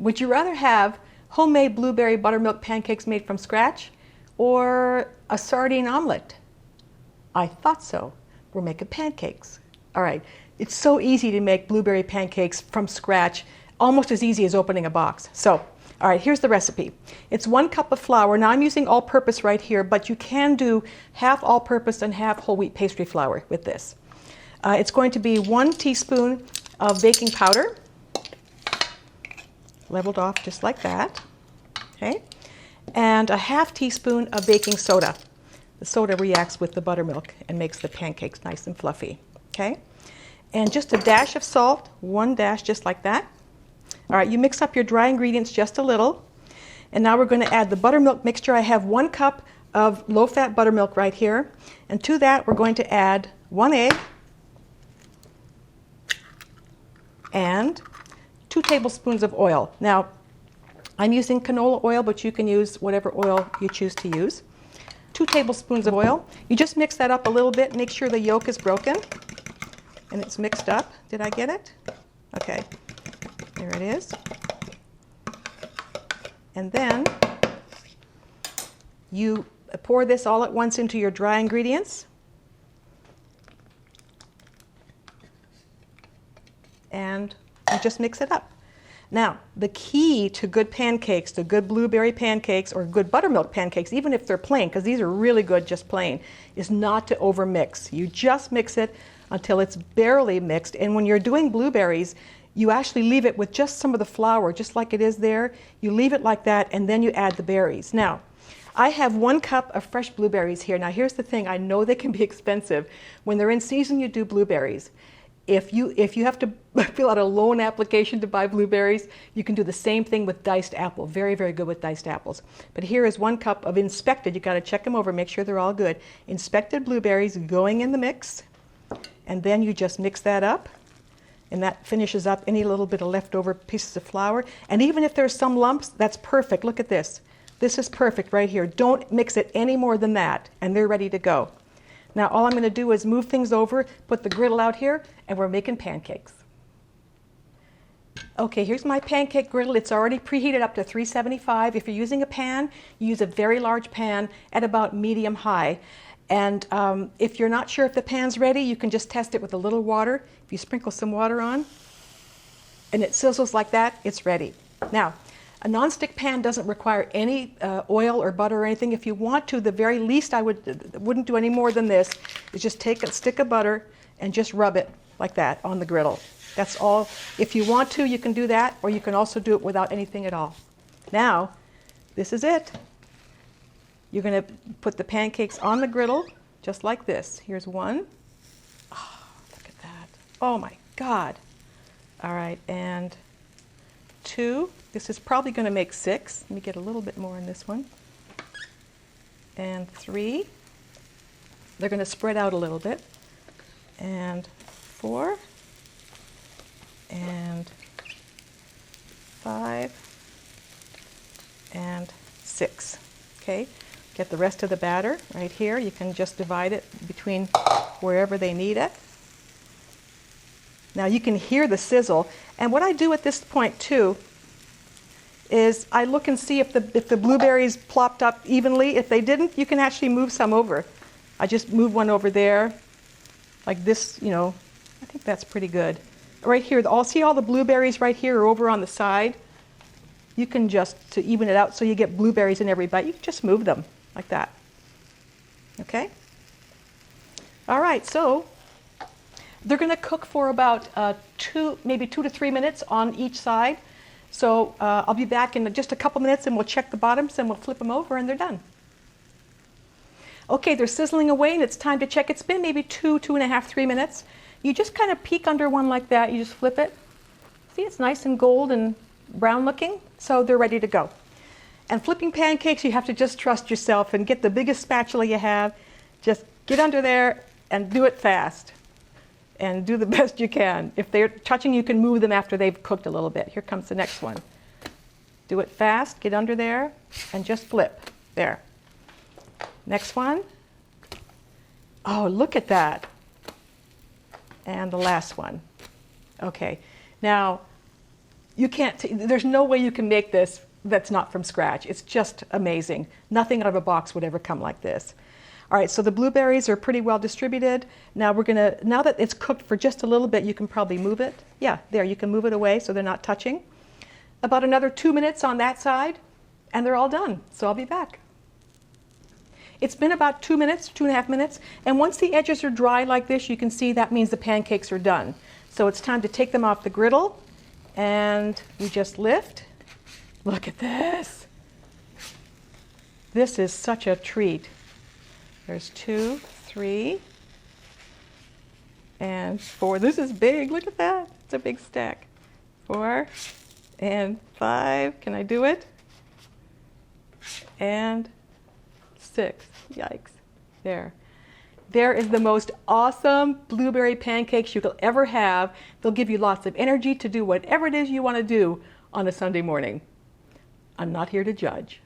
Would you rather have homemade blueberry buttermilk pancakes made from scratch or a sardine omelet? I thought so. We're making pancakes. All right. It's so easy to make blueberry pancakes from scratch, almost as easy as opening a box. So, all right, here's the recipe. It's 1 cup of flour. Now I'm using all-purpose right here, but you can do half all-purpose and half whole wheat pastry flour with this. It's going to be 1 teaspoon of baking powder, leveled off just like that, okay? And a half teaspoon of baking soda. The soda reacts with the buttermilk and makes the pancakes nice and fluffy, okay? And just a dash of salt, 1 dash just like that. All right, you mix up your dry ingredients just a little. And now we're going to add the buttermilk mixture. I have 1 cup of low-fat buttermilk right here. And to that, we're going to add 1 egg and 2 tablespoons of oil. Now, I'm using canola oil, but you can use whatever oil you choose to use. 2 tablespoons of oil. You just mix that up a little bit, make sure the yolk is broken and it's mixed up. Did I get it? Okay, there it is. And then you pour this all at once into your dry ingredients. And you just mix it up. Now, the key to good pancakes, to good blueberry pancakes or good buttermilk pancakes, even if they're plain, because these are really good just plain, is not to overmix. You just mix it until it's barely mixed. And when you're doing blueberries, you actually leave it with just some of the flour, just like it is there. You leave it like that, and then you add the berries. Now, I have 1 cup of fresh blueberries here. Now, here's the thing. I know they can be expensive. When they're in season, you do blueberries. If you have to fill out a loan application to buy blueberries, you can do the same thing with diced apple. Very, very good with diced apples. But here is 1 cup of inspected. You got to check them over, make sure they're all good. Inspected blueberries going in the mix. And then you just mix that up. And that finishes up any little bit of leftover pieces of flour. And even if there's some lumps, that's perfect. Look at this. This is perfect right here. Don't mix it any more than that, and they're ready to go. Now all I'm going to do is move things over, put the griddle out here, and we're making pancakes. Okay, here's my pancake griddle. It's already preheated up to 375. If you're using a pan, you use a very large pan at about medium high. And if you're not sure if the pan's ready, you can just test it with a little water. If you sprinkle some water on and it sizzles like that, it's ready. Now, a nonstick pan doesn't require any oil or butter or anything. If you want to, the very least I wouldn't do any more than this, is just take a stick of butter and just rub it like that on the griddle. That's all. If you want to, you can do that, or you can also do it without anything at all. Now, this is it. You're going to put the pancakes on the griddle, just like this. Here's 1. Oh, look at that. Oh my God. All right, and 2. This is probably going to make 6. Let me get a little bit more in this one. And 3. They're going to spread out a little bit. And 4. And 5. And 6. Okay. Get the rest of the batter right here. You can just divide it between wherever they need it. Now you can hear the sizzle. And what I do at this point too is I look and see if the blueberries plopped up evenly. If they didn't, you can actually move some over. I just move one over there like this, you know. I think that's pretty good. Right here, see all the blueberries right here are over on the side. You can just, to even it out so you get blueberries in every bite, you can just move them like that. Okay? All right, so they're going to cook for about maybe 2 to 3 minutes on each side. So I'll be back in just a couple minutes and we'll check the bottoms and we'll flip them over and they're done. Okay, they're sizzling away and it's time to check. It's been maybe 2.5, 3 minutes. You just kind of peek under one like that. You just flip it. See, it's nice and gold and brown looking, so they're ready to go. And flipping pancakes, you have to just trust yourself and get the biggest spatula you have. Just get under there and do it fast. And do the best you can. If they're touching, you can move them after they've cooked a little bit. Here comes the next one. Do it fast, get under there, and just flip. There. Next one. Oh, look at that. And the last one. Okay. Now, You can't, there's no way you can make this that's not from scratch. It's just amazing. Nothing out of a box would ever come like this. All right, so the blueberries are pretty well distributed. Now now that it's cooked for just a little bit, you can probably move it. Yeah, there, you can move it away so they're not touching. About another 2 minutes on that side, and they're all done. So I'll be back. It's been about 2 minutes, 2.5 minutes, and once the edges are dry like this, you can see that means the pancakes are done. So it's time to take them off the griddle, and we just lift. Look at this. This is such a treat. There's 2, 3, and 4. This is big. Look at that. It's a big stack. 4 and 5. Can I do it? And 6. Yikes. There. There is the most awesome blueberry pancakes you could ever have. They'll give you lots of energy to do whatever it is you want to do on a Sunday morning. I'm not here to judge.